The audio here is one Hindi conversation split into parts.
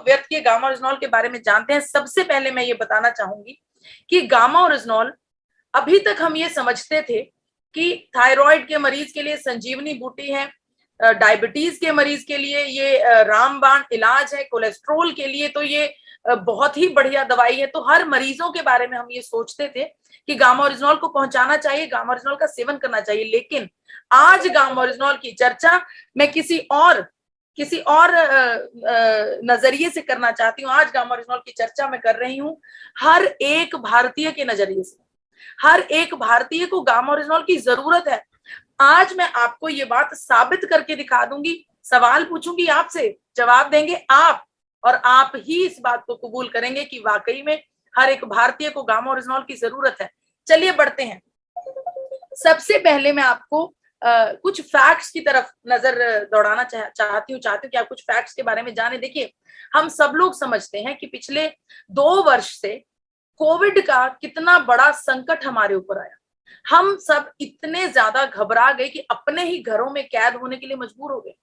व्यर्थ किए गामा ओरिजिनॉल के बारे में जानते हैं। सबसे पहले मैं ये बताना चाहूंगी कि गामा ओरिजिनॉल, अभी तक हम ये समझते थे कि थायराइड के मरीज के लिए संजीवनी बूटी है, डायबिटीज के मरीज के लिए ये रामबाण इलाज है, कोलेस्ट्रोल के लिए तो ये बहुत ही बढ़िया दवाई है। तो हर मरीजों के बारे में हम ये सोचते थे कि गामा ओरिजिनॉल को पहुंचाना चाहिए, गामा ओरिजिनॉल का सेवन करना चाहिए। लेकिन आज गामा ओरिजिनॉल की चर्चा मैं किसी और नजरिए से करना चाहती हूँ। आज गामा ओरिजिनॉल की चर्चा मैं कर रही हूँ हर एक भारतीय के नजरिए से। हर एक भारतीय को गामा ओरिजिनॉल की जरूरत है। आज मैं आपको ये बात साबित करके दिखा दूंगी, सवाल पूछूंगी आपसे, जवाब देंगे आप, और आप ही इस बात को कबूल करेंगे कि वाकई में हर एक भारतीय को गामा ओरिजिनॉल की जरूरत है। चलिए बढ़ते हैं। सबसे पहले मैं आपको कुछ फैक्ट्स की तरफ नजर दौड़ाना चाहती हूँ कि आप कुछ फैक्ट्स के बारे में जाने। देखिए, हम सब लोग समझते हैं कि पिछले 2 वर्ष से कोविड का कितना बड़ा संकट हमारे ऊपर आया। हम सब इतने ज्यादा घबरा गए कि अपने ही घरों में कैद होने के लिए मजबूर हो गए।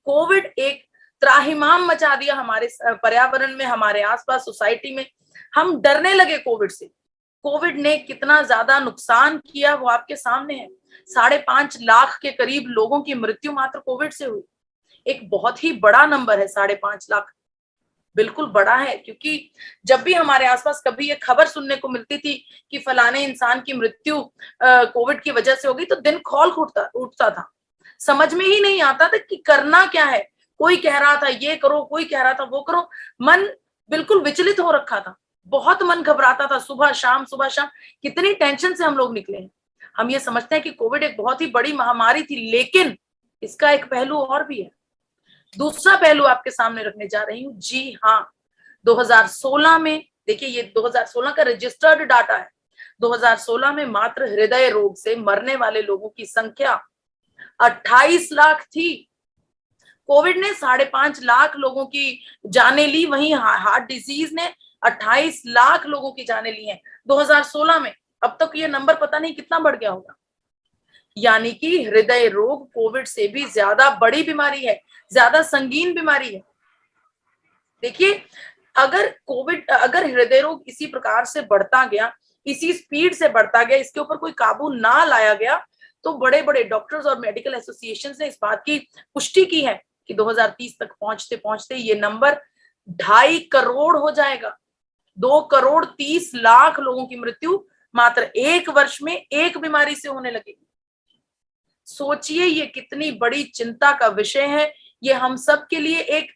कोविड एक त्राहिमाम मचा दिया हमारे पर्यावरण में, हमारे आसपास, सोसाइटी में। हम डरने लगे कोविड से। कोविड ने कितना ज्यादा नुकसान किया वो आपके सामने है। 5.5 लाख के करीब लोगों की मृत्यु मात्र कोविड से हुई। एक बहुत ही बड़ा नंबर है 5.5 लाख, बिल्कुल बड़ा है। क्योंकि जब भी हमारे आसपास कभी ये खबर सुनने को मिलती थी कि फलाने इंसान की मृत्यु कोविड की वजह से हो गई, तो दिन खौल उठता था। समझ में ही नहीं आता था कि करना क्या है। कोई कह रहा था ये करो, कोई कह रहा था वो करो। मन बिल्कुल विचलित हो रखा था, बहुत मन घबराता था। सुबह शाम कितनी टेंशन से हम लोग निकले हैं। हम ये समझते हैं कि कोविड एक बहुत ही बड़ी महामारी थी, लेकिन इसका एक पहलू और भी है। दूसरा पहलू आपके सामने रखने जा रही हूं। जी हाँ, 2016 में, देखिए ये 2016 का रजिस्टर्ड डाटा है। 2016 में मात्र हृदय रोग से मरने वाले लोगों की संख्या 28 लाख थी। कोविड ने 5.5 लाख लोगों की जानें ली, वहीं हार्ट डिजीज ने 28 लाख लोगों की जानें ली हैं 2016 में। अब तक ये नंबर पता नहीं कितना बढ़ गया होगा। यानी कि हृदय रोग कोविड से भी ज्यादा बड़ी बीमारी है, ज्यादा संगीन बीमारी है। देखिए, अगर हृदय रोग इसी प्रकार से बढ़ता गया, इसी स्पीड से बढ़ता गया, इसके ऊपर कोई काबू ना लाया गया, तो बड़े बड़े डॉक्टर्स और मेडिकल एसोसिएशन ने इस बात की पुष्टि की है कि 2030 तक पहुंचते पहुंचते ये नंबर 2.5 करोड़ हो जाएगा। 2,30,00,000 लोगों की मृत्यु मात्र 1 वर्ष में एक बीमारी से होने लगेगी। सोचिए ये कितनी बड़ी चिंता का विषय है। ये हम सब के लिए एक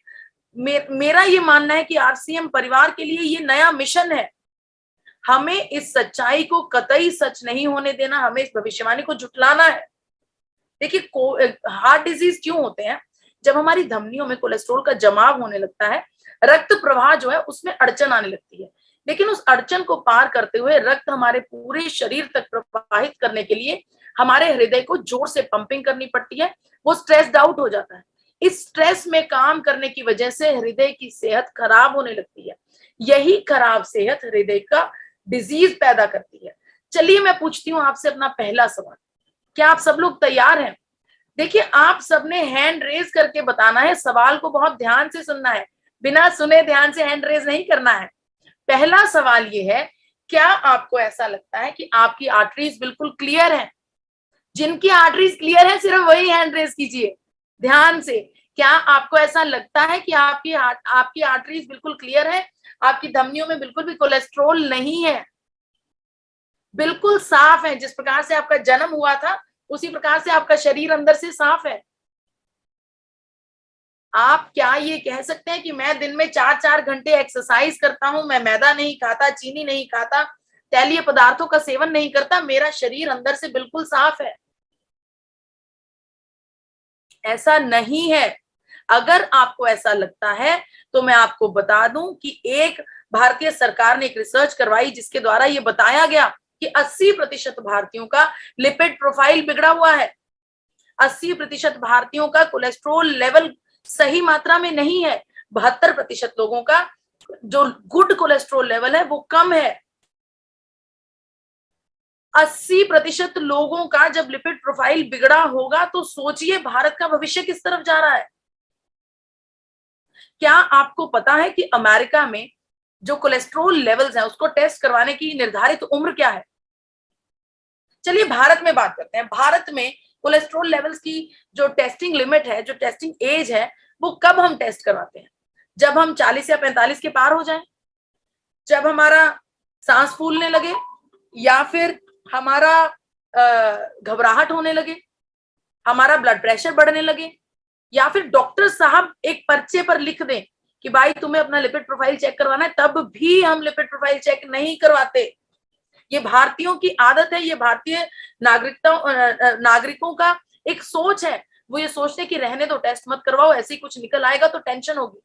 मेरा ये मानना है कि आरसीएम परिवार के लिए ये नया मिशन है। हमें इस सच्चाई को कतई सच नहीं होने देना, हमें इस भविष्यवाणी को झुठलाना है। देखिए, हार्ट डिजीज क्यों होते हैं? जब हमारी धमनियों में कोलेस्ट्रॉल का जमाव होने लगता है, रक्त प्रवाह जो है उसमें अड़चन आने लगती है। लेकिन उस अड़चन को पार करते हुए रक्त हमारे पूरे शरीर तक प्रवाहित करने के लिए हमारे हृदय को जोर से पंपिंग करनी पड़ती है। वो स्ट्रेस्ड आउट हो जाता है। इस स्ट्रेस में काम करने की वजह से हृदय की सेहत खराब होने लगती है। यही खराब सेहत हृदय का डिजीज पैदा करती है। चलिए मैं पूछती हूँ आपसे अपना पहला सवाल। क्या आप सब लोग तैयार हैं? देखिए, आप सबने हैंड रेज करके बताना है। सवाल को बहुत ध्यान से सुनना है, बिना सुने ध्यान से हैंड रेज नहीं करना है। पहला सवाल ये है, क्या आपको ऐसा लगता है कि आपकी आर्टरीज बिल्कुल क्लियर हैं? जिनकी आर्टरीज क्लियर है सिर्फ वही हैंड रेज कीजिए ध्यान से। क्या आपको ऐसा लगता है कि आपकी आर्टरीज बिल्कुल क्लियर है? आपकी धमनियों में बिल्कुल भी कोलेस्ट्रॉल नहीं है, बिल्कुल साफ है? जिस प्रकार से आपका जन्म हुआ था उसी प्रकार से आपका शरीर अंदर से साफ है। आप क्या ये कह सकते हैं कि मैं दिन में 4-4 घंटे एक्सरसाइज करता हूं, मैं मैदा नहीं खाता, चीनी नहीं खाता, तैलीय पदार्थों का सेवन नहीं करता, मेरा शरीर अंदर से बिल्कुल साफ है? ऐसा नहीं है। अगर आपको ऐसा लगता है तो मैं आपको बता दूं कि एक भारतीय सरकार ने एक रिसर्च करवाई जिसके द्वारा यह बताया गया कि 80% भारतीयों का लिपिड प्रोफाइल बिगड़ा हुआ है। 80% भारतीयों का कोलेस्ट्रॉल लेवल सही मात्रा में नहीं है। 72% लोगों का जो गुड कोलेस्ट्रॉल लेवल है वो कम है। 80% लोगों का जब लिपिड प्रोफाइल बिगड़ा होगा तो सोचिए भारत का भविष्य किस तरफ जा रहा है। क्या आपको पता है कि अमेरिका में जो कोलेस्ट्रॉल लेवल्स हैं उसको टेस्ट करवाने की निर्धारित उम्र क्या है? चलिए भारत में बात करते हैं। भारत में कोलेस्ट्रॉल लेवल्स की जो टेस्टिंग लिमिट है, जो टेस्टिंग एज है, वो कब हम टेस्ट करवाते हैं? जब हम 40 या 45 के पार हो जाएं, जब हमारा सांस फूलने लगे, या फिर हमारा घबराहट होने लगे, हमारा ब्लड प्रेशर बढ़ने लगे, या फिर डॉक्टर साहब एक पर्चे पर लिख दें कि भाई तुम्हें अपना लिपिड प्रोफाइल चेक करवाना है, तब भी हम लिपिड प्रोफाइल चेक नहीं करवाते। ये भारतीयों की आदत है, ये भारतीय नागरिकों का एक सोच है। वो ये सोचते कि रहने दो, टेस्ट मत करवाओ, ऐसे ही कुछ निकल आएगा तो टेंशन होगी।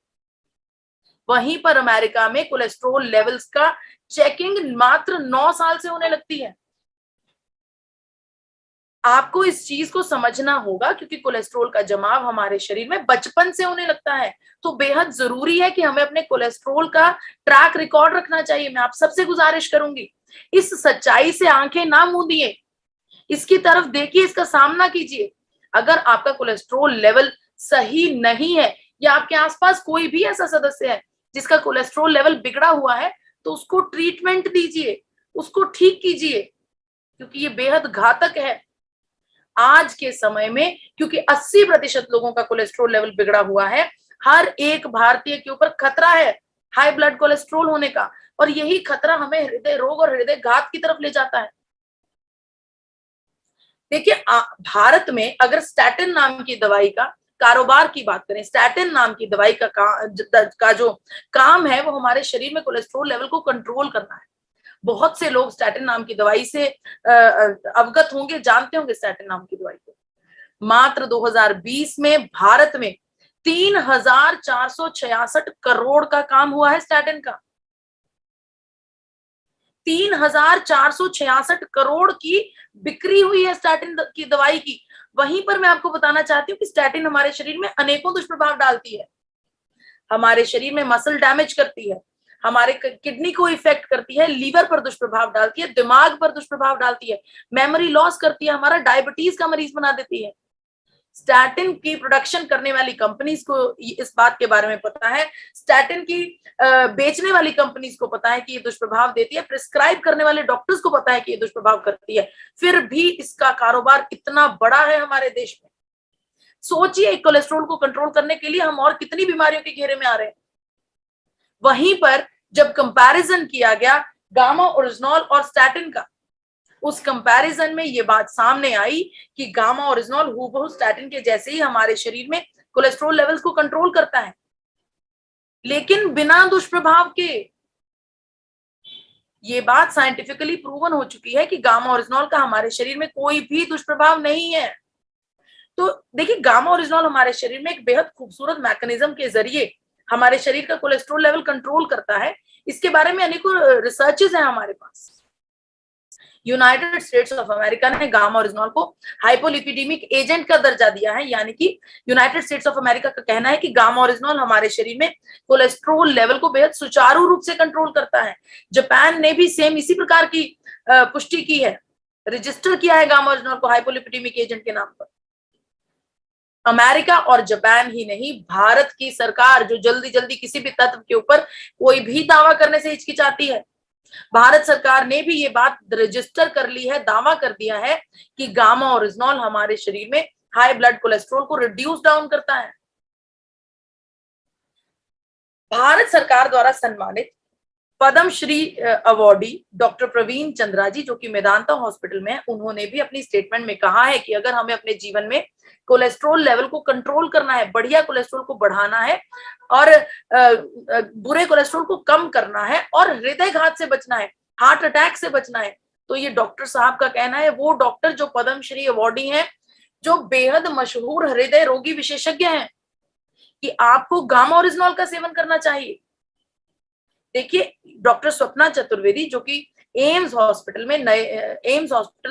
वहीं पर अमेरिका में कोलेस्ट्रॉल लेवल्स का चेकिंग मात्र 9 साल से होने लगती है। आपको इस चीज को समझना होगा, क्योंकि कोलेस्ट्रॉल का जमाव हमारे शरीर में बचपन से होने लगता है। तो बेहद जरूरी है कि हमें अपने कोलेस्ट्रॉल का ट्रैक रिकॉर्ड रखना चाहिए। मैं आप सबसे गुजारिश करूंगी, इस सच्चाई से आंखें ना मूंदिए, इसकी तरफ देखिए, इसका सामना कीजिए। अगर आपका कोलेस्ट्रॉल लेवल सही नहीं है, या आपके आसपास कोई भी ऐसा सदस्य है जिसका कोलेस्ट्रॉल लेवल बिगड़ा हुआ है, तो उसको ट्रीटमेंट दीजिए, उसको ठीक कीजिए, क्योंकि ये बेहद घातक है आज के समय में। क्योंकि 80% लोगों का कोलेस्ट्रॉल लेवल बिगड़ा हुआ है। हर एक भारतीय के ऊपर खतरा है हाई ब्लड कोलेस्ट्रॉल होने का, और यही खतरा हमें हृदय रोग और हृदय घात की तरफ ले जाता है। देखिए भारत में अगर स्टैटिन नाम की दवाई का कारोबार की बात करें, स्टैटिन नाम की दवाई का जो काम है वो हमारे शरीर में कोलेस्ट्रॉल लेवल को कंट्रोल करना है। बहुत से लोग स्टैटिन नाम की दवाई से अवगत होंगे, जानते होंगे स्टैटिन नाम की दवाई को। मात्र 2020 में भारत में 3,466 करोड़ का काम हुआ है स्टैटिन का। 3,466 करोड़ की बिक्री हुई है स्टैटिन की दवाई की। वहीं पर मैं आपको बताना चाहती हूँ कि स्टैटिन हमारे शरीर में अनेकों दुष्प्रभाव डालती है। हमारे शरीर में मसल डैमेज करती है, हमारे किडनी को इफेक्ट करती है, लीवर पर दुष्प्रभाव डालती है, दिमाग पर दुष्प्रभाव डालती है, मेमोरी लॉस करती है, हमारा डायबिटीज का मरीज बना देती है। स्टैटिन की प्रोडक्शन करने वाली कंपनीज को इस बात के बारे में पता है, स्टैटिन की बेचने वाली कंपनीज को पता है कि ये दुष्प्रभाव देती है, प्रिस्क्राइब करने वाले डॉक्टर्स को पता है कि ये दुष्प्रभाव करती है, फिर भी इसका कारोबार इतना बड़ा है हमारे देश में। सोचिए कोलेस्ट्रॉल को कंट्रोल करने के लिए हम और कितनी बीमारियों के घेरे में आ रहे हैं। वहीं पर जब कंपैरिजन किया गया गामा ओरिजिनॉल और स्टैटिन का, उस कंपैरिजन में ये बात सामने आई कि गामा ओरिजिनॉल हूबहू स्टैटिन के जैसे ही हमारे शरीर में कोलेस्ट्रॉल लेवल्स को कंट्रोल करता है, लेकिन बिना दुष्प्रभाव के। ये बात साइंटिफिकली प्रूवन हो चुकी है कि गामा ओरिजिनॉल का हमारे शरीर में कोई भी दुष्प्रभाव नहीं है। तो देखिए गामा ओरिजिनॉल हमारे शरीर में एक बेहद खूबसूरत मैकेनिज्म के जरिए हमारे शरीर का कोलेस्ट्रॉल लेवल कंट्रोल करता है। इसके बारे में अनेकों रिसर्चेस हैं हमारे पास। यूनाइटेड स्टेट्स ऑफ अमेरिका ने गामा ओरिजिनॉल को हाइपोलिपिडेमिक एजेंट का दर्जा दिया है, यानी कि यूनाइटेड स्टेट्स ऑफ अमेरिका का कहना है कि गामा ओरिजिनॉल हमारे शरीर में कोलेस्ट्रॉल लेवल को बेहद सुचारू रूप से कंट्रोल करता है। जापान ने भी सेम इसी प्रकार की पुष्टि की है, रजिस्टर किया है गामा ओरिजिनॉल को हाइपोलिपिडेमिक एजेंट के नाम पर। अमेरिका और जापान ही नहीं, भारत की सरकार जो जल्दी जल्दी किसी भी तत्व के ऊपर कोई भी दावा करने से हिचकिचाती है, भारत सरकार ने भी ये बात रजिस्टर कर ली है, दावा कर दिया है कि गामा ओरिजिनॉल हमारे शरीर में हाई ब्लड कोलेस्ट्रॉल को रिड्यूस डाउन करता है। भारत सरकार द्वारा सम्मानित पद्मश्री अवार्डी डॉक्टर प्रवीण चंद्रा जी, जो कि मेदांता हॉस्पिटल में है, उन्होंने भी अपनी स्टेटमेंट में कहा है कि अगर हमें अपने जीवन में कोलेस्ट्रॉल लेवल को कंट्रोल करना है, बढ़िया कोलेस्ट्रॉल को बढ़ाना है और बुरे कोलेस्ट्रॉल को कम करना है और हृदय घात से बचना है, हार्ट अटैक से बचना है, तो ये डॉक्टर साहब का कहना है, वो डॉक्टर जो पद्मश्री अवार्डी हैं, जो बेहद मशहूर हृदय रोगी विशेषज्ञ हैं, कि आपको गामा ओरिजिनॉल का सेवन करना चाहिए। देखिए डॉक्टर स्वप्ना चतुर्वेदी, जो कि एम्स हॉस्पिटल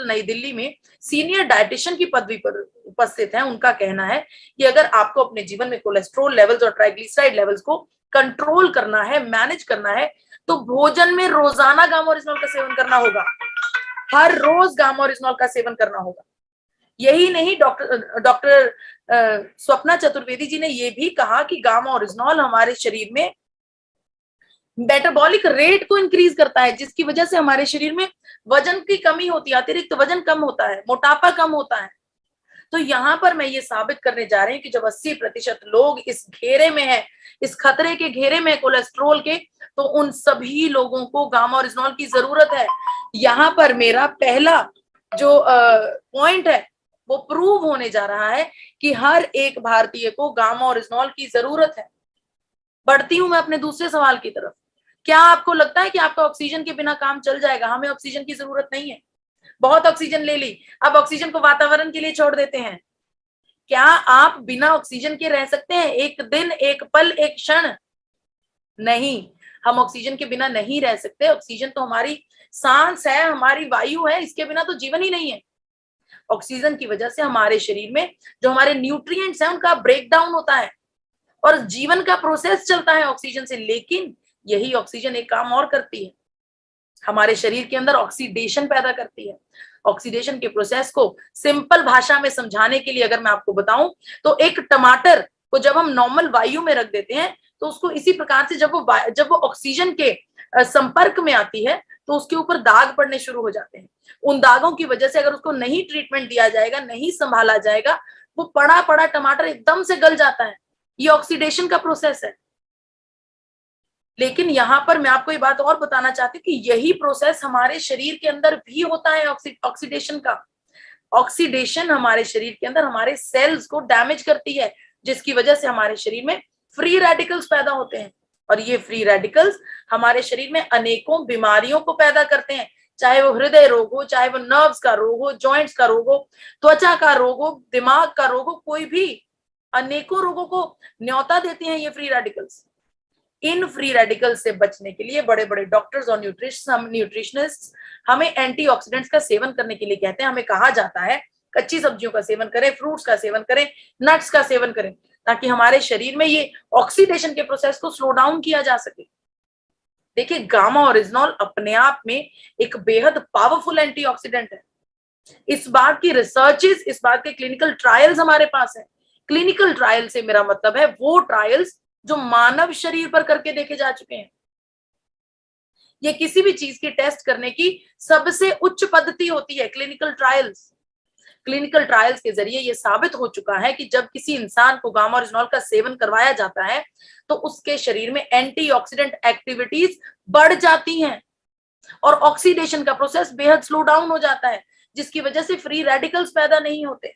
नई दिल्ली में सीनियर डाइटिशियन की पदवी पर उपस्थित हैं, उनका कहना है कि अगर आपको अपने जीवन में कोलेस्ट्रॉल लेवल्स और ट्राइग्लिसराइड लेवल्स को कंट्रोल करना है, मैनेज करना है, तो भोजन में रोजाना गामा ओरिजिनॉल का सेवन करना होगा, हर रोज गामा ओरिजिनॉल का सेवन करना होगा। यही नहीं, डॉक्टर स्वप्ना चतुर्वेदी जी ने यह भी कहा कि गामा ओरिजिनॉल हमारे शरीर में मेटाबॉलिक रेट को इंक्रीज करता है, जिसकी वजह से हमारे शरीर में वजन की कमी होती है, अतिरिक्त वजन कम होता है, मोटापा कम होता है। तो यहां पर मैं ये साबित करने जा रही हूँ कि जब 80% लोग इस घेरे में है, इस खतरे के घेरे में कोलेस्ट्रॉल के, तो उन सभी लोगों को गामा ओरिजिनॉल की जरूरत है। यहां पर मेरा पहला जो पॉइंट है वो प्रूव होने जा रहा है कि हर एक भारतीय को गामा ओरिजिनॉल की जरूरत है। बढ़ती हूं मैं अपने दूसरे सवाल की तरफ। क्या आपको लगता है कि आपका ऑक्सीजन के बिना काम चल जाएगा? हमें ऑक्सीजन की जरूरत नहीं है। बहुत ऑक्सीजन ले ली, अब ऑक्सीजन को वातावरण के लिए छोड़ देते हैं। क्या आप बिना ऑक्सीजन के रह सकते हैं? एक दिन, एक पल, एक क्षण नहीं, हम ऑक्सीजन के बिना नहीं रह सकते। ऑक्सीजन तो हमारी सांस है, हमारी वायु है, इसके बिना तो जीवन ही नहीं है। ऑक्सीजन की वजह से हमारे शरीर में जो हमारे न्यूट्रिएंट्स हैं उनका ब्रेकडाउन होता है और जीवन का प्रोसेस चलता है ऑक्सीजन से। लेकिन यही ऑक्सीजन एक काम और करती है, हमारे शरीर के अंदर ऑक्सीडेशन पैदा करती है। ऑक्सीडेशन के प्रोसेस को सिंपल भाषा में समझाने के लिए अगर मैं आपको बताऊं, तो एक टमाटर को जब हम नॉर्मल वायु में रख देते हैं तो उसको इसी प्रकार से जब वो ऑक्सीजन के संपर्क में आती है तो उसके ऊपर दाग पड़ने शुरू हो जाते हैं। उन दागों की वजह से अगर उसको नहीं ट्रीटमेंट दिया जाएगा, नहीं संभाला जाएगा, वो पड़ा पड़ा टमाटर एकदम से गल जाता है। ये ऑक्सीडेशन का प्रोसेस है। लेकिन यहां पर मैं आपको ये बात और बताना चाहती हूँ कि यही प्रोसेस हमारे शरीर के अंदर भी होता है, ऑक्सीडेशन का। ऑक्सीडेशन हमारे शरीर के अंदर हमारे सेल्स को डैमेज करती है, जिसकी वजह से हमारे शरीर में फ्री रेडिकल्स पैदा होते हैं। और ये फ्री रेडिकल्स हमारे शरीर में अनेकों बीमारियों को पैदा करते हैं, चाहे वो हृदय रोग हो, चाहे वो नर्व्स का रोग हो, जॉइंट्स का रोग हो, त्वचा का रोग हो, दिमाग का रोग हो, कोई भी अनेकों रोगों को न्योता देते हैं ये free radicals. In free radical से बचने के लिए बड़े बड़े डॉक्टर्स और न्यूट्रिशनिस्ट हमें एंटीऑक्सीडेंट्स का सेवन करने के लिए कहते हैं। हमें कहा जाता है कच्ची सब्जियों का सेवन करें, फ्रूट्स का सेवन करें, नट्स का सेवन करें, ताकि हमारे शरीर में ये ऑक्सीडेशन के प्रोसेस को स्लो डाउन किया जा सके। देखिए, गामा ओरिजिनॉल अपने आप में एक बेहद पावरफुल एंटीऑक्सीडेंट है। इस बात की रिसर्चेस, इस बात के क्लिनिकल ट्रायल्स हमारे पास है। क्लिनिकल ट्रायल से मेरा मतलब है वो ट्रायल्स जो मानव शरीर पर करके देखे जा चुके हैं। ये किसी भी चीज की टेस्ट करने की सबसे उच्च पद्धति होती है, क्लिनिकल ट्रायल्स। क्लिनिकल ट्रायल्स के जरिए ये साबित हो चुका है कि जब किसी इंसान को गामा ओरिजिनॉल का सेवन करवाया जाता है तो उसके शरीर में एंटीऑक्सीडेंट एक्टिविटीज बढ़ जाती हैं और ऑक्सीडेशन का प्रोसेस बेहद स्लो डाउन हो जाता है, जिसकी वजह से फ्री रेडिकल्स पैदा नहीं होते।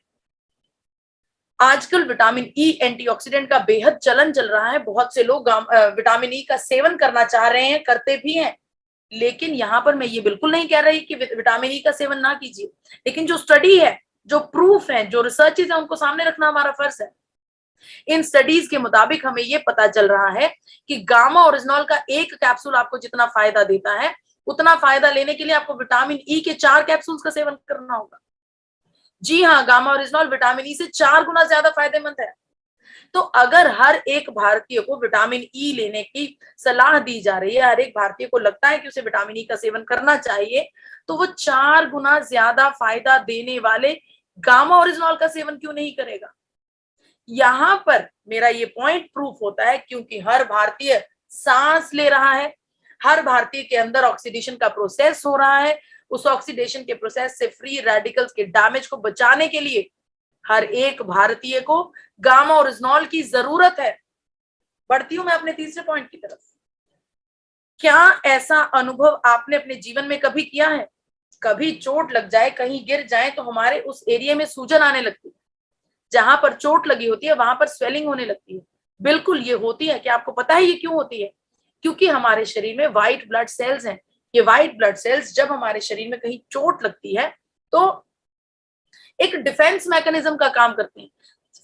आजकल विटामिन ई एंटीऑक्सीडेंट का बेहद चलन चल रहा है। बहुत से लोग विटामिन ई का सेवन करना चाह रहे हैं, करते भी हैं। लेकिन यहां पर मैं ये बिल्कुल नहीं कह रही कि विटामिन ई का सेवन ना कीजिए, लेकिन जो स्टडी है, जो प्रूफ है, जो रिसर्चेस है, उनको सामने रखना हमारा फर्ज है। इन स्टडीज के मुताबिक हमें ये पता चल रहा है कि गामा ओरिजिनॉल का एक कैप्सूल आपको जितना फायदा देता है, उतना फायदा लेने के लिए आपको विटामिन ई के 4 कैप्सूल्स का सेवन करना होगा। जी हाँ, गामा ओरिजिनॉल विटामिन ई से 4 गुना ज्यादा फायदेमंद है। तो अगर हर एक भारतीय को विटामिन ई लेने की सलाह दी जा रही है, हर एक भारतीय को लगता है कि उसे विटामिन ई का सेवन करना चाहिए, तो वो 4 गुना ज्यादा फायदा देने वाले गामा ओरिजिनॉल का सेवन क्यों नहीं करेगा? यहां पर मेरा ये पॉइंट प्रूफ होता है, क्योंकि हर भारतीय सांस ले रहा है, हर भारतीय के अंदर ऑक्सीडेशन का प्रोसेस हो रहा है। उस ऑक्सीडेशन के प्रोसेस से फ्री रेडिकल्स के डैमेज को बचाने के लिए हर एक भारतीय को गामा ओरिजिनॉल की जरूरत है। बढ़ती हूं मैं अपने तीसरे पॉइंट की तरफ। क्या ऐसा अनुभव आपने अपने जीवन में कभी किया है? कभी चोट लग जाए, कहीं गिर जाए तो हमारे उस एरिया में सूजन आने लगती है, जहां पर चोट लगी होती है वहां पर स्वेलिंग होने लगती है। बिल्कुल ये होती है। क्या आपको पता है ये क्यों होती है? क्योंकि हमारे शरीर में व्हाइट ब्लड सेल्स हैं। ये व्हाइट ब्लड सेल्स जब हमारे शरीर में कहीं चोट लगती है तो एक डिफेंस मैकेनिज्म का काम करते हैं।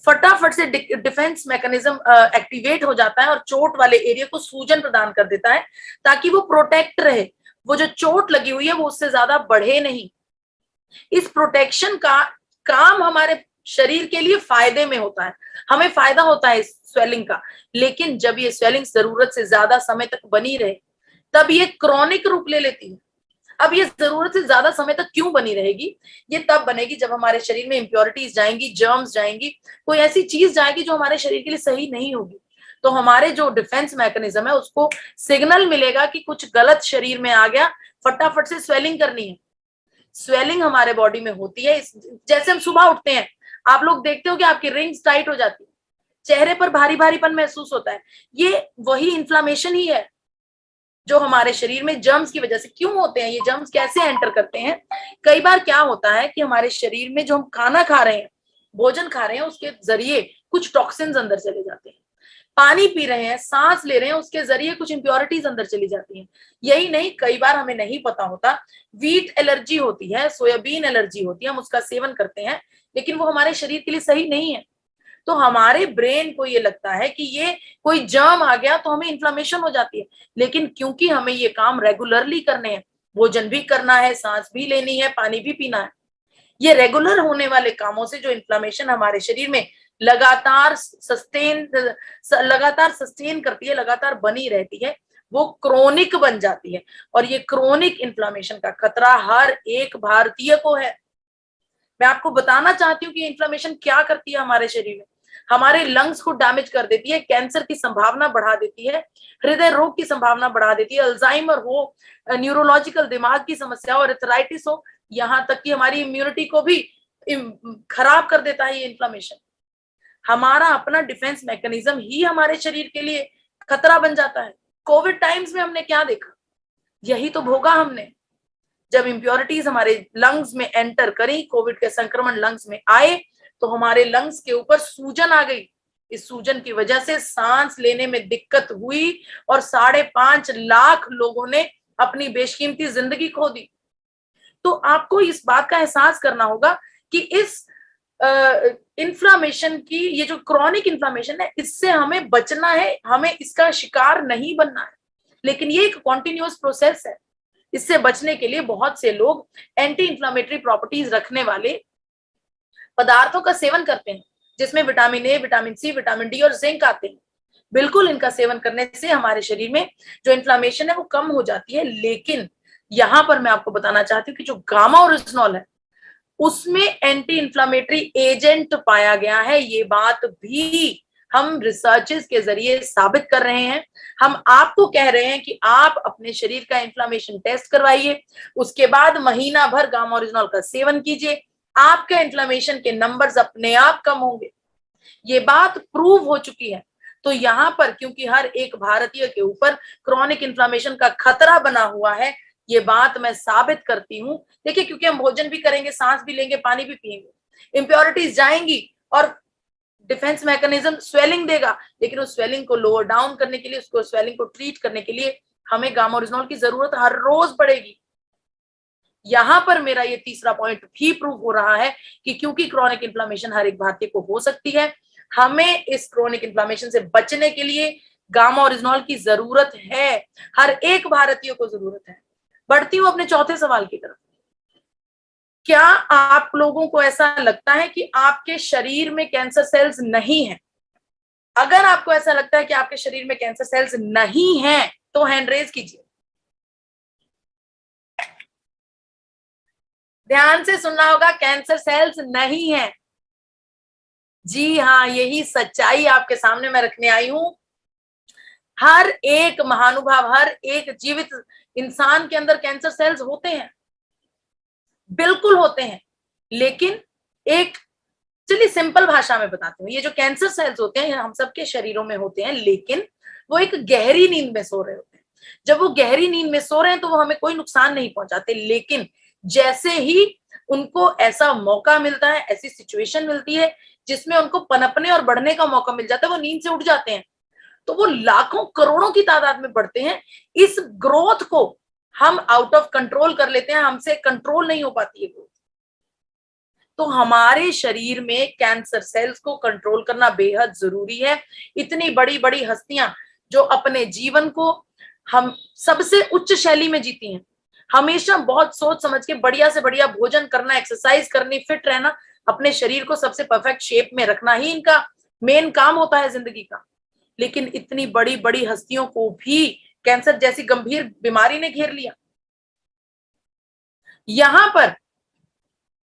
फटाफट से डिफेंस मैकेनिज्म एक्टिवेट हो जाता है और चोट वाले एरिया को सूजन प्रदान कर देता है, ताकि वो प्रोटेक्ट रहे। वो जो चोट लगी हुई है वो उससे ज्यादा बढ़े नहीं। इस प्रोटेक्शन का काम हमारे शरीर के लिए फायदे में होता है, हमें फायदा होता है इस स्वेलिंग का। लेकिन जब ये स्वेलिंग जरूरत से ज्यादा समय तक बनी रहे, तब ये क्रॉनिक रूप ले लेती है। अब ये जरूरत से ज्यादा समय तक क्यों बनी रहेगी? ये तब बनेगी जब हमारे शरीर में इंप्योरिटीज जाएंगी, जर्म्स जाएंगी, कोई ऐसी चीज जाएगी जो हमारे शरीर के लिए सही नहीं होगी। तो हमारे जो डिफेंस मैकेनिज्म है उसको सिग्नल मिलेगा कि कुछ गलत शरीर में आ गया, फटाफट से स्वेलिंग करनी है। स्वेलिंग हमारे बॉडी में होती है जैसे हम सुबह उठते हैं, आप लोग देखते हो कि आपकी रिंग्स टाइट हो जाती है, चेहरे पर भारी भारीपन महसूस होता है, ये वही इन्फ्लामेशन ही है जो हमारे शरीर में जर्म्स की वजह से। क्यों होते हैं ये जर्म्स, कैसे एंटर करते हैं? कई बार क्या होता है कि हमारे शरीर में जो हम खाना खा रहे हैं, भोजन खा रहे हैं, उसके जरिए कुछ टॉक्सिन्स अंदर चले जाते हैं। पानी पी रहे हैं, सांस ले रहे हैं, उसके जरिए कुछ इंप्योरिटीज अंदर चली जाती हैं। यही नहीं, कई बार हमें नहीं पता होता, वीट एलर्जी होती है, सोयाबीन एलर्जी होती है, हम उसका सेवन करते हैं, लेकिन वो हमारे शरीर के लिए सही नहीं है। तो हमारे ब्रेन को ये लगता है कि ये कोई जर्म आ गया तो हमें इन्फ्लेमेशन हो जाती है, लेकिन क्योंकि हमें ये काम रेगुलरली करने हैं, भोजन भी करना है, सांस भी लेनी है, पानी भी पीना है, ये रेगुलर होने वाले कामों से जो इन्फ्लेमेशन हमारे शरीर में लगातार सस्टेन करती है, लगातार बनी रहती है, वो क्रोनिक बन जाती है। और ये क्रोनिक इन्फ्लेमेशन का खतरा हर एक भारतीय को है। मैं आपको बताना चाहती हूँ कि इन्फ्लेमेशन क्या करती है हमारे शरीर में। हमारे लंग्स को डैमेज कर देती है, कैंसर की संभावना बढ़ा देती है, हृदय रोग की संभावना बढ़ा देती है, अल्जाइमर हो, न्यूरोलॉजिकल दिमाग की समस्या हो, अर्थराइटिस हो, यहाँ तक कि हमारी इम्यूनिटी को भी खराब कर देता है ये इन्फ्लेमेशन। हमारा अपना डिफेंस मैकेनिज्म ही हमारे शरीर के लिए खतरा बन जाता है। कोविड टाइम्स में हमने क्या देखा, यही तो भोगा हमने। जब इम्प्योरिटीज हमारे लंग्स में एंटर करी, कोविड के संक्रमण लंग्स में आए, तो हमारे लंग्स के ऊपर सूजन आ गई। इस सूजन की वजह से सांस लेने में दिक्कत हुई और 5.5 लाख लोगों ने अपनी बेशकीमती जिंदगी खो दी। तो आपको इस बात का एहसास करना होगा कि इस इन्फ्लामेशन की, ये जो क्रॉनिक इन्फ्लामेशन है, इससे हमें बचना है, हमें इसका शिकार नहीं बनना है। लेकिन ये एक कॉन्टिन्यूअस प्रोसेस है। इससे बचने के लिए बहुत से लोग एंटी इंफ्लामेटरी प्रॉपर्टीज रखने वाले पदार्थों का सेवन करते हैं, जिसमें vitamin A, vitamin C, vitamin D और जिंक आते हैं। बिल्कुल इनका सेवन करने से हमारे शरीर में जो इन्फ्लामेशन है वो कम हो जाती है। लेकिन यहां पर मैं आपको बताना चाहती हूँ कि जो गामा ओरिजिनॉल है उसमें एंटी इंफ्लामेटरी एजेंट पाया गया है। ये बात भी हम रिसर्चेस के जरिए साबित कर रहे हैं। हम आपको कह रहे हैं कि आप अपने शरीर का इन्फ्लामेशन टेस्ट करवाइए, उसके बाद महीना भर गामा ओरिजिनॉल का सेवन कीजिए, आपके इन्फ्लामेशन के नंबर्स अपने आप कम होंगे। ये बात प्रूव हो चुकी है। तो यहाँ पर क्योंकि हर एक भारतीय के ऊपर क्रॉनिक इन्फ्लामेशन का खतरा बना हुआ है, ये बात मैं साबित करती हूँ। देखिए, क्योंकि हम भोजन भी करेंगे, सांस भी लेंगे, पानी भी पिएंगे, इंप्योरिटीज जाएंगी और डिफेंस मैकेनिज्म स्वेलिंग देगा, लेकिन उस स्वेलिंग को लोअर डाउन करने के लिए, उसको स्वेलिंग को ट्रीट करने के लिए हमें गामा ओरिजिनॉल की जरूरत हर रोज पड़ेगी। यहां पर मेरा ये तीसरा पॉइंट भी प्रूव हो रहा है कि क्योंकि क्रॉनिक इन्फ्लामेशन हर एक भारतीय को हो सकती है, हमें इस क्रॉनिक इन्फ्लामेशन से बचने के लिए गामा ओरिजिनॉल की जरूरत है, हर एक भारतीय को जरूरत है। बढ़ती हूं अपने चौथे सवाल की तरफ। क्या आप लोगों को ऐसा लगता है कि आपके शरीर में कैंसर सेल्स नहीं है? अगर आपको ऐसा लगता है कि आपके शरीर में कैंसर सेल्स नहीं है तो हैंड रेज कीजिए। ध्यान से सुनना होगा, कैंसर सेल्स नहीं है। जी हाँ, यही सच्चाई आपके सामने मैं रखने आई हूं। हर एक महानुभाव, हर एक जीवित इंसान के अंदर कैंसर सेल्स होते हैं, बिल्कुल होते हैं। लेकिन एक, चलिए सिंपल भाषा में बताती हूँ, ये जो कैंसर सेल्स होते हैं हम सबके शरीरों में होते हैं, लेकिन वो एक गहरी नींद में सो रहे होते हैं। जब वो गहरी नींद में सो रहे हैं तो वो हमें कोई नुकसान नहीं पहुंचाते, लेकिन जैसे ही उनको ऐसा मौका मिलता है, ऐसी सिचुएशन मिलती है जिसमें उनको पनपने और बढ़ने का मौका मिल जाता है, वो नींद से उठ जाते हैं, तो वो लाखों करोड़ों की तादाद में बढ़ते हैं। इस ग्रोथ को हम आउट ऑफ कंट्रोल कर लेते हैं, हमसे कंट्रोल नहीं हो पाती है ग्रोथ। तो हमारे शरीर में कैंसर सेल्स को कंट्रोल करना बेहद जरूरी है। इतनी बड़ी बड़ी हस्तियां जो अपने जीवन को हम सबसे उच्च शैली में जीती हैं, हमेशा बहुत सोच समझ के बढ़िया से बढ़िया भोजन करना, एक्सरसाइज करनी, फिट रहना, अपने शरीर को सबसे परफेक्ट शेप में रखना ही इनका मेन काम होता है जिंदगी का। लेकिन इतनी बड़ी बड़ी हस्तियों को भी कैंसर जैसी गंभीर बीमारी ने घेर लिया। यहां पर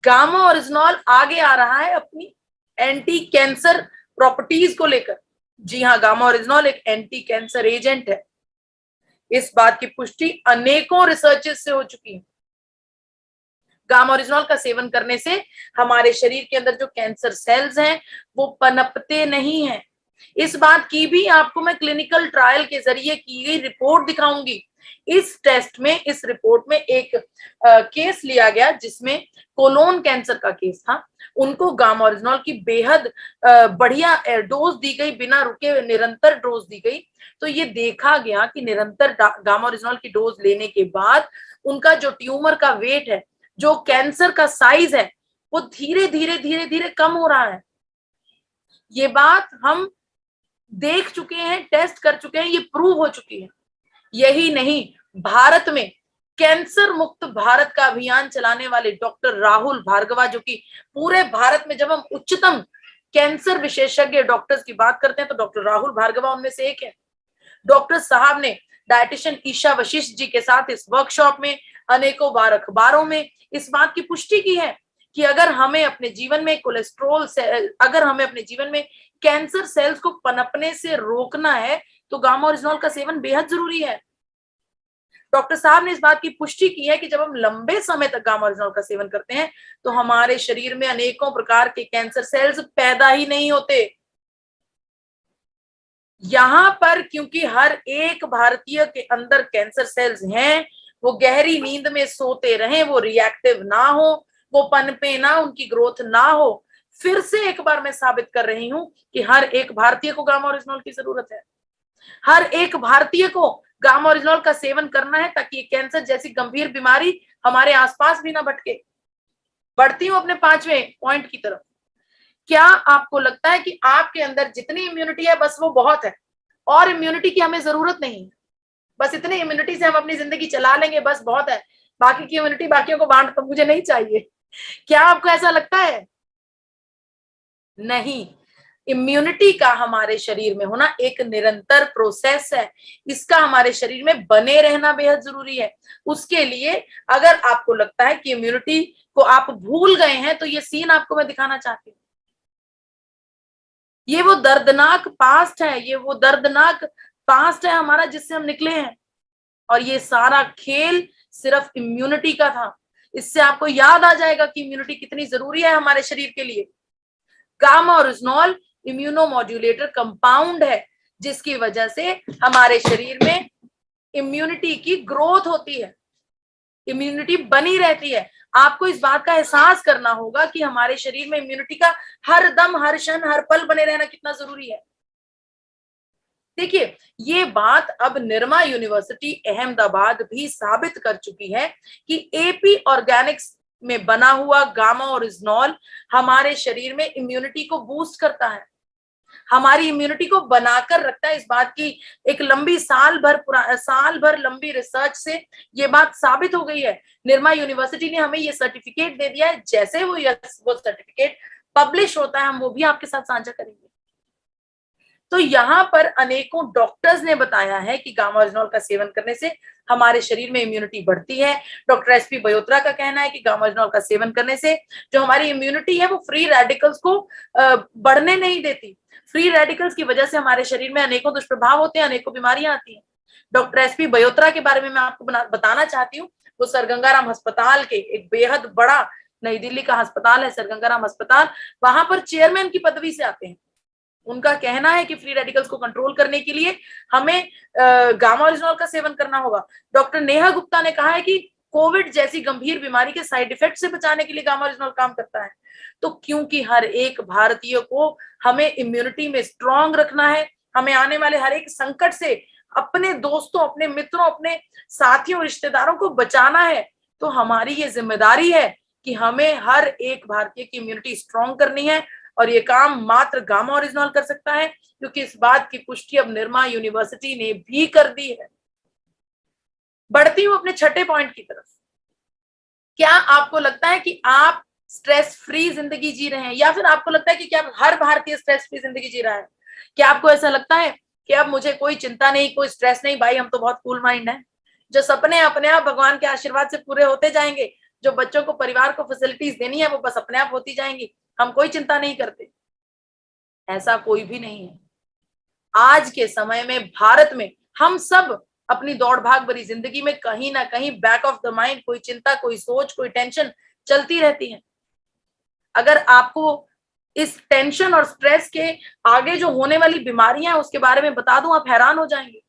गामा ओरिजिनॉल आगे आ रहा है अपनी एंटी कैंसर प्रॉपर्टीज को लेकर। जी हाँ, गामा ओरिजिनॉल एक एंटी कैंसर एजेंट है। इस बात की पुष्टि अनेकों रिसर्चेस से हो चुकी है। गामा ओरिजिनॉल का सेवन करने से हमारे शरीर के अंदर जो कैंसर सेल्स हैं वो पनपते नहीं हैं। इस बात की भी आपको मैं क्लिनिकल ट्रायल के जरिए की गई रिपोर्ट दिखाऊंगी। इस टेस्ट में, इस रिपोर्ट में एक केस लिया गया जिसमें कोलोन कैंसर का केस था। उनको गामा ओरिजिनॉल की बेहद बढ़िया डोज दी गई, बिना रुके निरंतर डोज दी गई। तो ये देखा गया कि निरंतर गामा ओरिजिनॉल की डोज लेने के बाद उनका जो ट्यूमर का वेट है, जो कैंसर का साइज है, वो धीरे धीरे धीरे धीरे कम हो रहा है। ये बात हम देख चुके हैं, टेस्ट कर चुके हैं, ये प्रूव हो चुकी है। यही नहीं, भारत में कैंसर मुक्त भारत का अभियान चलाने वाले डॉक्टर राहुल भार्गवा, जो कि पूरे भारत में जब हम उच्चतम कैंसर विशेषज्ञ डॉक्टर्स की बात करते हैं तो डॉक्टर राहुल भार्गवा उनमें से एक है। डॉक्टर साहब ने डायटिशियन ईशा वशिष्ठ जी के साथ इस वर्कशॉप में, अनेकों बार अखबारों में इस बात की पुष्टि की है कि अगर हमें अपने जीवन में कोलेस्ट्रॉल से, अगर हमें अपने जीवन में कैंसर सेल्स को पनपने से रोकना है तो गामा ओरिजिनॉल का सेवन बेहद जरूरी है। डॉक्टर साहब ने इस बात की पुष्टि की है कि जब हम लंबे समय तक गामा ओरिजिनॉल का सेवन करते हैं तो हमारे शरीर में अनेकों प्रकार के कैंसर सेल्स पैदा ही नहीं होते। यहां पर क्योंकि हर एक भारतीय के अंदर कैंसर सेल्स हैं, वो गहरी नींद में सोते रहें, वो रिएक्टिव ना हो, वो पनपे ना, उनकी ग्रोथ ना हो। फिर से एक बार मैं साबित कर रही हूं कि हर एक भारतीय को गामा ओरिजिनॉल की जरूरत है। हर एक भारतीय को गामा ओरिजिनॉल का सेवन करना है ताकि ये कैंसर जैसी गंभीर बीमारी हमारे आसपास भी ना भटके। बढ़ती हूं अपने 5वें पॉइंट की तरफ। क्या आपको लगता है कि आपके अंदर जितनी इम्यूनिटी है बस वो बहुत है और इम्यूनिटी की हमें जरूरत नहीं है, बस इतनी इम्यूनिटी से हम अपनी जिंदगी चला लेंगे, बस बहुत है, बाकी की इम्यूनिटी बाकियों को बांट तो मुझे नहीं चाहिए? क्या आपको ऐसा लगता है? नहीं, इम्यूनिटी का हमारे शरीर में होना एक निरंतर प्रोसेस है। इसका हमारे शरीर में बने रहना बेहद जरूरी है। उसके लिए अगर आपको लगता है कि इम्यूनिटी को आप भूल गए हैं तो ये सीन आपको मैं दिखाना चाहती हूँ। ये वो दर्दनाक पास्ट है, ये वो दर्दनाक पास्ट है हमारा जिससे हम निकले हैं, और ये सारा खेल सिर्फ इम्यूनिटी का था। इससे आपको याद आ जाएगा कि इम्यूनिटी कितनी जरूरी है हमारे शरीर के लिए। गामा ओरिजिनॉल इम्यूनोमॉड्यूलेटर कंपाउंड है जिसकी वजह से हमारे शरीर में इम्यूनिटी की ग्रोथ होती है, इम्यूनिटी बनी रहती है। आपको इस बात का एहसास करना होगा कि हमारे शरीर में इम्यूनिटी का हर दम, हर क्षण, हर पल बने रहना कितना जरूरी है। देखिए, ये बात अब निरमा यूनिवर्सिटी अहमदाबाद भी साबित कर चुकी है कि एपी ऑर्गेनिक्स में बना हुआ गामा ओरिजिनॉल हमारे शरीर में इम्यूनिटी को बूस्ट करता है, हमारी इम्यूनिटी को बनाकर रखता है। इस बात की एक लंबी साल भर लंबी रिसर्च से ये बात साबित हो गई है। निरमा यूनिवर्सिटी ने हमें ये सर्टिफिकेट दे दिया है। जैसे वो सर्टिफिकेट पब्लिश होता है हम वो भी आपके साथ साझा करेंगे। तो यहाँ पर अनेकों डॉक्टर्स ने बताया है कि गामा ओरिजिनॉल का सेवन करने से हमारे शरीर में इम्यूनिटी बढ़ती है। डॉक्टर एसपी बयोत्रा का कहना है कि गामा ओरिजिनॉल का सेवन करने से जो हमारी इम्यूनिटी है वो फ्री रेडिकल्स को बढ़ने नहीं देती। फ्री रेडिकल्स की वजह से हमारे शरीर में अनेकों दुष्प्रभाव होते हैं, अनेकों बीमारियां आती हैं। डॉक्टर एसपी बयोत्रा के बारे में मैं आपको बताना चाहती हूँ। वो सर गंगाराम अस्पताल के, एक बेहद बड़ा नई दिल्ली का अस्पताल है सर गंगाराम अस्पताल, वहां पर चेयरमैन की पदवी से आते हैं। उनका कहना है कि फ्री रेडिकल्स को कंट्रोल करने के लिए हमें गामा ओरिजिनॉल का सेवन करना होगा। डॉक्टर नेहा गुप्ता ने कहा है कि कोविड जैसी गंभीर बीमारी के साइड इफेक्ट से बचाने के लिए गामा ओरिजिनॉल काम करता है। तो क्योंकि हर एक भारतीय को हमें इम्यूनिटी में स्ट्रांग रखना है, हमें आने वाले हर एक संकट से अपने दोस्तों, अपने मित्रों, अपने साथियों, रिश्तेदारों को बचाना है, तो हमारी ये जिम्मेदारी है कि हमें हर एक भारतीय की इम्यूनिटी स्ट्रांग करनी है। और ये काम मात्र गामा ओरिजिनॉल कर सकता है, क्योंकि इस बात की पुष्टि अब निरमा यूनिवर्सिटी ने भी कर दी है। बढ़ती हूं अपने छठे पॉइंट की तरफ। क्या आपको लगता है कि आप स्ट्रेस फ्री जिंदगी जी रहे हैं, या फिर आपको लगता है कि क्या हर भारतीय स्ट्रेस फ्री जिंदगी जी रहा है? क्या आपको ऐसा लगता है कि अब मुझे कोई चिंता नहीं, कोई स्ट्रेस नहीं, भाई हम तो बहुत कूल माइंड है, जो सपने अपने आप भगवान के आशीर्वाद से पूरे होते जाएंगे, जो बच्चों को, परिवार को फैसिलिटीज देनी है वो बस अपने आप होती जाएंगी, हम कोई चिंता नहीं करते। ऐसा कोई भी नहीं है। आज के समय में भारत में हम सब अपनी दौड़ भाग भरी जिंदगी में कहीं ना कहीं बैक ऑफ द माइंड कोई चिंता, कोई सोच, कोई टेंशन चलती रहती है। अगर आपको इस टेंशन और स्ट्रेस के आगे जो होने वाली बीमारियां उसके बारे में बता दूं, आप हैरान हो जाएंगे।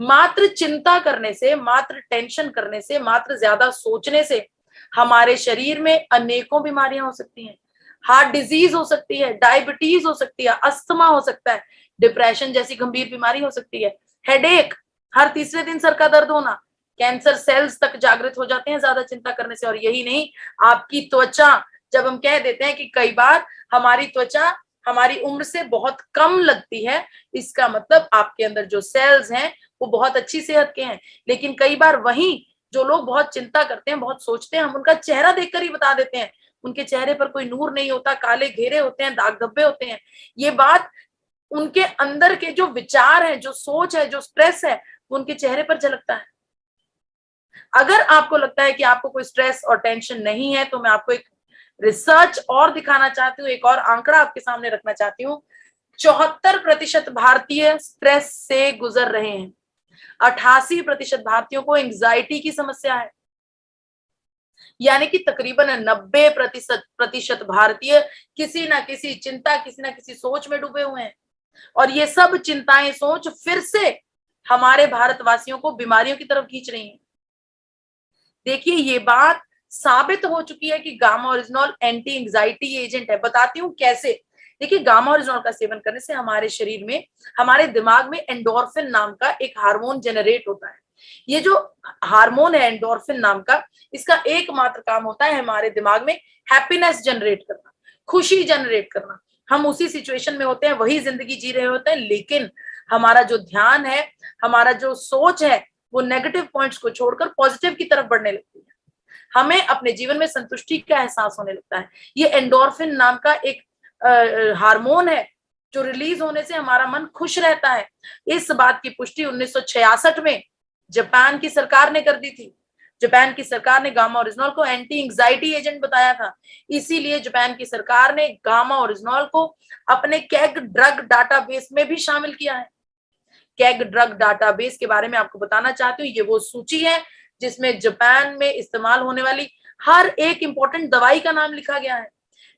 मात्र चिंता करने से, मात्र टेंशन करने से, मात्र ज्यादा सोचने से हमारे शरीर में अनेकों बीमारियां हो सकती हैं। हार्ट डिजीज हो सकती है, डायबिटीज हो सकती है, अस्थमा हो सकता है, डिप्रेशन जैसी गंभीर बीमारी हो सकती है, हेडेक, हर तीसरे दिन सर का दर्द होना, कैंसर सेल्स तक जागृत हो जाते हैं ज्यादा चिंता करने से। और यही नहीं, आपकी त्वचा, जब हम कह देते हैं कि कई बार हमारी त्वचा हमारी उम्र से बहुत कम लगती है, इसका मतलब आपके अंदर जो सेल्स हैं वो बहुत अच्छी सेहत के हैं। लेकिन कई बार वहीं जो लोग बहुत चिंता करते हैं, बहुत सोचते हैं, हम उनका चेहरा देखकर ही बता देते हैं उनके चेहरे पर कोई नूर नहीं होता, काले घेरे होते हैं, दाग धब्बे होते हैं। ये बात उनके अंदर के जो विचार है, जो सोच है, जो स्ट्रेस है, वो उनके चेहरे पर झलकता है। अगर आपको लगता है कि आपको कोई स्ट्रेस और टेंशन नहीं है, तो मैं आपको एक रिसर्च और दिखाना चाहती हूँ, एक और आंकड़ा आपके सामने रखना चाहती हूँ। 74% भारतीय स्ट्रेस से गुजर रहे हैं। 88% भारतीयों को एंजाइटी की समस्या है। यानी कि तकरीबन 90% भारतीय किसी ना किसी चिंता, किसी ना किसी सोच में डूबे हुए हैं। और ये सब चिंताएं, सोच फिर से हमारे भारतवासियों को बीमारियों की तरफ खींच रही हैं। देखिए, ये बात साबित हो चुकी है कि gamma oryzanol anti anxiety agent है। बताती हूँ कैसे। देखिए, गामा ओरिजिनॉल का सेवन करने से हमारे शरीर में, हमारे दिमाग में एंडोर्फिन नाम का एक हार्मोन जनरेट होता है। ये जो हार्मोन है एंडोर्फिन नाम का, इसका एकमात्र काम होता है हमारे दिमाग में हैप्पीनेस जनरेट करना, खुशी जनरेट करना। हम उसी सिचुएशन में होते हैं, वही जिंदगी जी रहे होते हैं, लेकिन हमारा जो ध्यान है, हमारा जो सोच है, वो नेगेटिव पॉइंट्स को छोड़कर पॉजिटिव की तरफ बढ़ने लगती है। हमें अपने जीवन में संतुष्टि का एहसास होने लगता है। ये एंडोर्फिन नाम का एक हार्मोन है जो रिलीज होने से हमारा मन खुश रहता है। इस बात की पुष्टि 1966 में जापान की सरकार ने कर दी थी। जापान की सरकार ने गामा ओरिजिनॉल को एंटी एंजाइटी एजेंट बताया था। इसीलिए जापान की सरकार ने गामा ओरिजिनॉल को अपने कैग ड्रग डाटाबेस में भी शामिल किया है। कैग ड्रग डाटाबेस के बारे में आपको बताना चाहती हूँ। ये वो सूची है जिसमें जापान में इस्तेमाल होने वाली हर एक इंपॉर्टेंट दवाई का नाम लिखा गया है।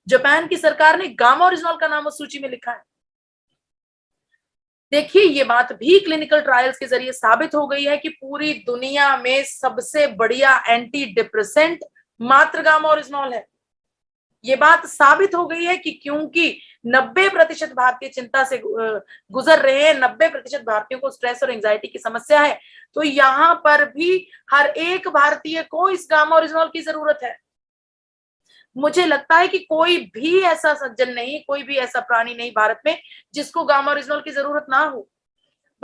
जापान की सरकार ने गामा ओरिजिनॉल का नाम उस सूची में लिखा है। देखिए, ये बात भी क्लिनिकल ट्रायल्स के जरिए साबित हो गई है कि पूरी दुनिया में सबसे बढ़िया एंटी डिप्रेसेंट मात्र गामा ओरिजिनॉल है। ये बात साबित हो गई है कि क्योंकि 90% भारतीय चिंता से गुजर रहे हैं, 90% भारतीयों को स्ट्रेस और एंजाइटी की समस्या है, तो यहां पर भी हर एक भारतीय को इस गामा ओरिजिनॉल की जरूरत है। मुझे लगता है कि कोई भी ऐसा सज्जन नहीं, कोई भी ऐसा प्राणी नहीं भारत में जिसको गामा ओरिजिनॉल की जरूरत ना हो।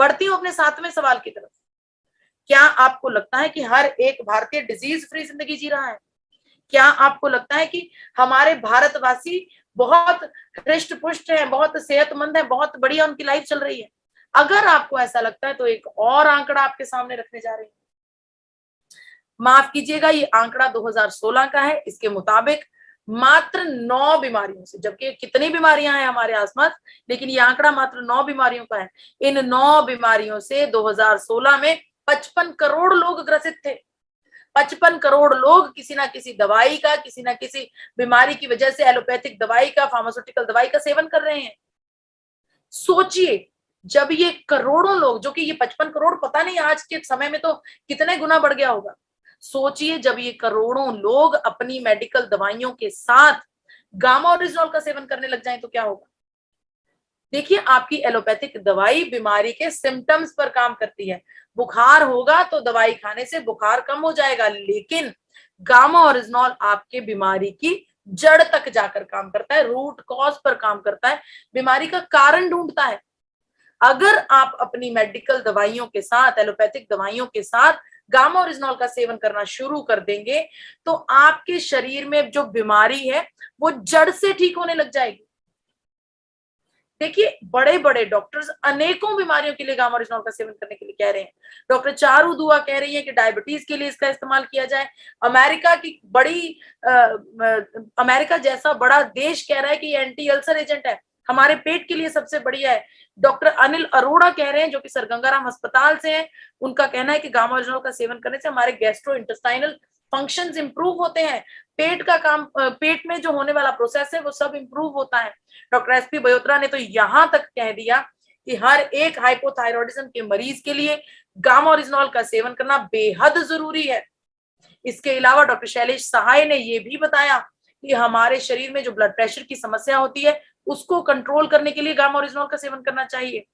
बढ़ती हूं अपने 7वें सवाल की तरफ। क्या आपको लगता है कि हर एक भारतीय डिजीज फ्री जिंदगी जी रहा है? क्या आपको लगता है कि हमारे भारतवासी बहुत हृष्ट पुष्ट हैं, बहुत सेहतमंद हैं, बहुत बढ़िया उनकी लाइफ चल रही है? अगर आपको ऐसा लगता है तो एक और आंकड़ा आपके सामने रखने जा रही हूं। माफ कीजिएगा, ये आंकड़ा 2016 का है। इसके मुताबिक मात्र 9 बीमारियों से, जबकि कितनी बीमारियां हैं हमारे आसपास, लेकिन ये आंकड़ा मात्र 9 बीमारियों का है। इन 9 बीमारियों से 2016 में 55 करोड़ लोग ग्रसित थे। 55 करोड़ लोग किसी ना किसी दवाई का, किसी ना किसी बीमारी की वजह से एलोपैथिक दवाई का, फार्मास्यूटिकल दवाई का सेवन कर रहे हैं। सोचिए, जब ये करोड़ों लोग, जो कि ये 55 करोड़ पता नहीं आज के समय में तो कितने गुना बढ़ गया होगा। सोचिए, जब ये करोड़ों लोग अपनी मेडिकल दवाइयों के साथ गामा ओरिजिनॉल का सेवन करने लग जाएं तो क्या होगा। देखिए, आपकी एलोपैथिक दवाई बीमारी के सिम्टम्स पर काम करती है। बुखार होगा तो दवाई खाने से बुखार कम हो जाएगा, लेकिन गामा ओरिजिनॉल आपके बीमारी की जड़ तक जाकर काम करता है, रूट कॉज पर काम करता है, बीमारी का कारण ढूंढता है। अगर आप अपनी मेडिकल दवाइयों के साथ, एलोपैथिक दवाइयों के साथ गामा ओरिजिनॉल का सेवन करना शुरू कर देंगे तो आपके शरीर में जो बीमारी है वो जड़ से ठीक होने लग जाएगी। देखिए बड़े बड़े डॉक्टर्स अनेकों बीमारियों के लिए गामा ओरिजिनॉल का सेवन करने के लिए कह रहे हैं। डॉक्टर चारू दुआ कह रही है कि डायबिटीज के लिए इसका इस्तेमाल किया जाए। अमेरिका की बड़ी अमेरिका जैसा बड़ा देश कह रहा है कि ये एंटी अल्सर एजेंट है, हमारे पेट के लिए सबसे बढ़िया है। डॉक्टर अनिल अरोड़ा कह रहे हैं, जो कि सर गंगाराम अस्पताल से हैं, उनका कहना है कि गामा ओरिजिनॉल का सेवन करने से हमारे गैस्ट्रो इंटेस्टाइनल फंक्शंस इंप्रूव होते हैं, पेट का काम, पेट में जो होने वाला प्रोसेस है वो सब इंप्रूव होता है। डॉक्टर एसपी बयोत्रा ने तो यहां तक कह दिया कि हर एक हाइपोथायरॉयडिज्म के मरीज के लिए गामा ओरिजिनॉल का सेवन करना बेहद जरूरी है। इसके अलावा डॉक्टर शैलेश सहाय ने यह भी बताया कि हमारे शरीर में जो ब्लड प्रेशर की समस्या होती है उसको कंट्रोल करने के लिए गामा ओरिजिनॉल का सेवन करना चाहिए।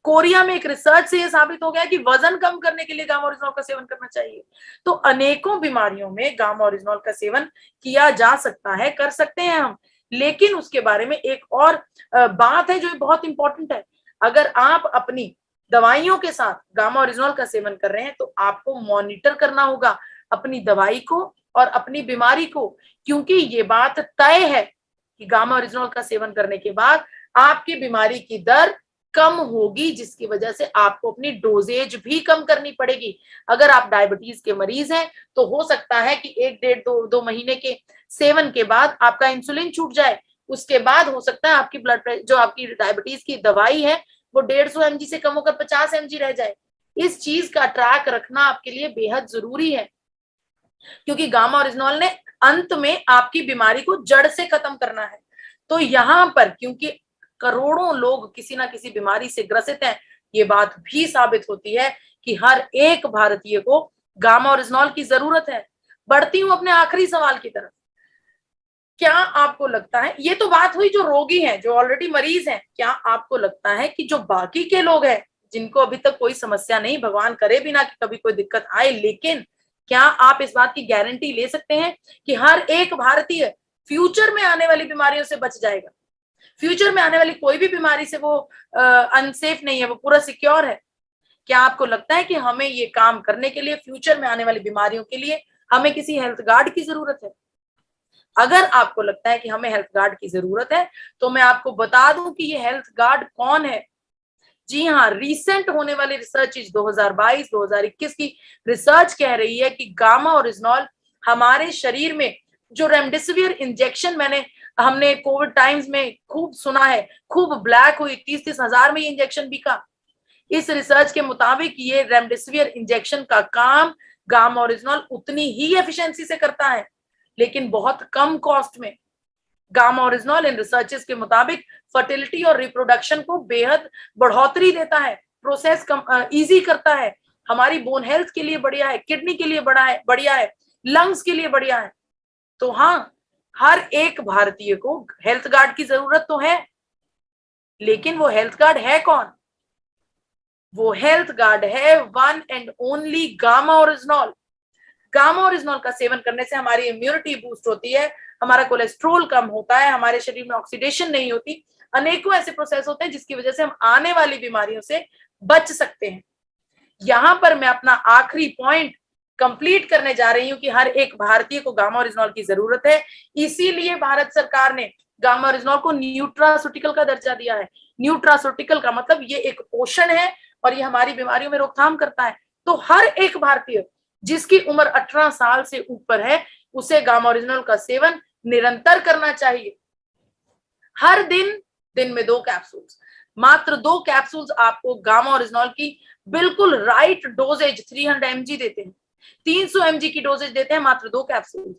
कोरिया में एक रिसर्च से यह साबित हो गया कि वजन कम करने के लिए गामा ओरिजिनॉल का सेवन करना चाहिए। तो अनेकों बीमारियों में गामा ओरिजिनॉल का सेवन किया जा सकता है, कर सकते हैं हम। लेकिन उसके बारे में एक और बात है जो बहुत इंपॉर्टेंट है। अगर आप अपनी दवाइयों के साथ गामा ओरिजिनॉल का सेवन कर रहे हैं तो आपको मॉनिटर करना होगा अपनी दवाई को और अपनी बीमारी को, क्योंकि ये बात तय है कि गामा ओरिजिनॉल का सेवन करने के बाद आपकी बीमारी की दर कम होगी, जिसकी वजह से आपको अपनी डोजेज भी कम करनी पड़ेगी। अगर आप डायबिटीज के मरीज हैं तो हो सकता है कि 1 डेढ़ 2 महीने के सेवन के बाद आपका इंसुलिन छूट जाए। उसके बाद हो सकता है आपकी ब्लड प्रेशर, जो आपकी डायबिटीज की दवाई है, वो 150 mg से कम होकर 50 mg रह जाए। इस चीज का ट्रैक रखना आपके लिए बेहद जरूरी है, क्योंकि गामा ओरिजिनॉल ने अंत में आपकी बीमारी को जड़ से खत्म करना है। तो यहां पर क्योंकि करोड़ों लोग किसी ना किसी बीमारी से ग्रसित हैं, ये बात भी साबित होती है कि हर एक भारतीय को गामा ओरिजिनॉल की जरूरत है। बढ़ती हूं अपने आखिरी सवाल की तरफ। क्या आपको लगता है, ये तो बात हुई जो रोगी हैं, जो ऑलरेडी मरीज हैं, क्या आपको लगता है कि जो बाकी के लोग हैं जिनको अभी तक कोई समस्या नहीं, भगवान करे भी ना कि कभी कोई दिक्कत आए, लेकिन क्या आप इस बात की गारंटी ले सकते हैं कि हर एक भारतीय फ्यूचर में आने वाली बीमारियों से बच जाएगा? फ्यूचर में आने वाली कोई भी बीमारी से वो अनसेफ नहीं है, वो पूरा सिक्योर है। क्या आपको लगता है कि हमें ये काम करने के लिए, फ्यूचर में आने वाली बीमारियों के लिए हमें किसी हेल्थ गार्ड की जरूरत है? अगर आपको लगता है कि हमें हेल्थ गार्ड की जरूरत है तो मैं आपको बता दूं कि ये हेल्थ गार्ड कौन है। जी हाँ, रीसेंट होने वाली रिसर्च 2022-2021 की रिसर्च कह रही है कि गामा ओरिजिनॉल हमारे शरीर में जो रेमडेसिविर इंजेक्शन हमने कोविड टाइम्स में खूब सुना है, खूब ब्लैक हुई, 30-30 हजार में ये इंजेक्शन बिका। इस रिसर्च के मुताबिक ये रेमडेसिविर इंजेक्शन का काम गामा ओरिजिनॉल उतनी ही एफिशिएंसी से करता है, लेकिन बहुत कम कॉस्ट में। गामा ओरिजिनॉल इन रिसर्चेस के मुताबिक फर्टिलिटी और रिप्रोडक्शन को बेहद बढ़ोतरी देता है, प्रोसेस इजी करता है, हमारी बोन हेल्थ के लिए बढ़िया है, किडनी के लिए बढ़िया है, लंग्स के लिए बढ़िया है। तो हाँ, हर एक भारतीय को हेल्थ गार्ड की जरूरत तो है, लेकिन वो हेल्थ गार्ड है कौन? वो हेल्थ गार्ड है one and only gamma oryzanol. Gamma oryzanol का सेवन करने से हमारी इम्यूनिटी बूस्ट होती है, हमारा कोलेस्ट्रोल कम होता है, हमारे शरीर में ऑक्सीडेशन नहीं होती, अनेकों ऐसे प्रोसेस होते हैं जिसकी वजह से हम आने वाली बीमारियों से बच सकते हैं। यहां पर मैं अपना आखिरी पॉइंट कंप्लीट करने जा रही हूं कि हर एक भारतीय को गामा ओरिजिनॉल की जरूरत है। इसीलिए भारत सरकार ने गामा ओरिजिनॉल को न्यूट्रास्यूटिकल का दर्जा दिया है। न्यूट्रास्यूटिकल का मतलब ये एक पोषण है और ये हमारी बीमारियों में रोकथाम करता है। तो हर एक भारतीय जिसकी उम्र 18 साल से ऊपर है, उसे गामा ओरिजिनॉल का सेवन निरंतर करना चाहिए। हर दिन में 2 कैप्सूल्स, मात्र 2 कैप्सूल्स आपको गामा ओरिजिनॉल की बिल्कुल राइट डोजेज 300 mg देते हैं, 300 mg की डोजेज देते हैं, मात्र 2 कैप्सूल।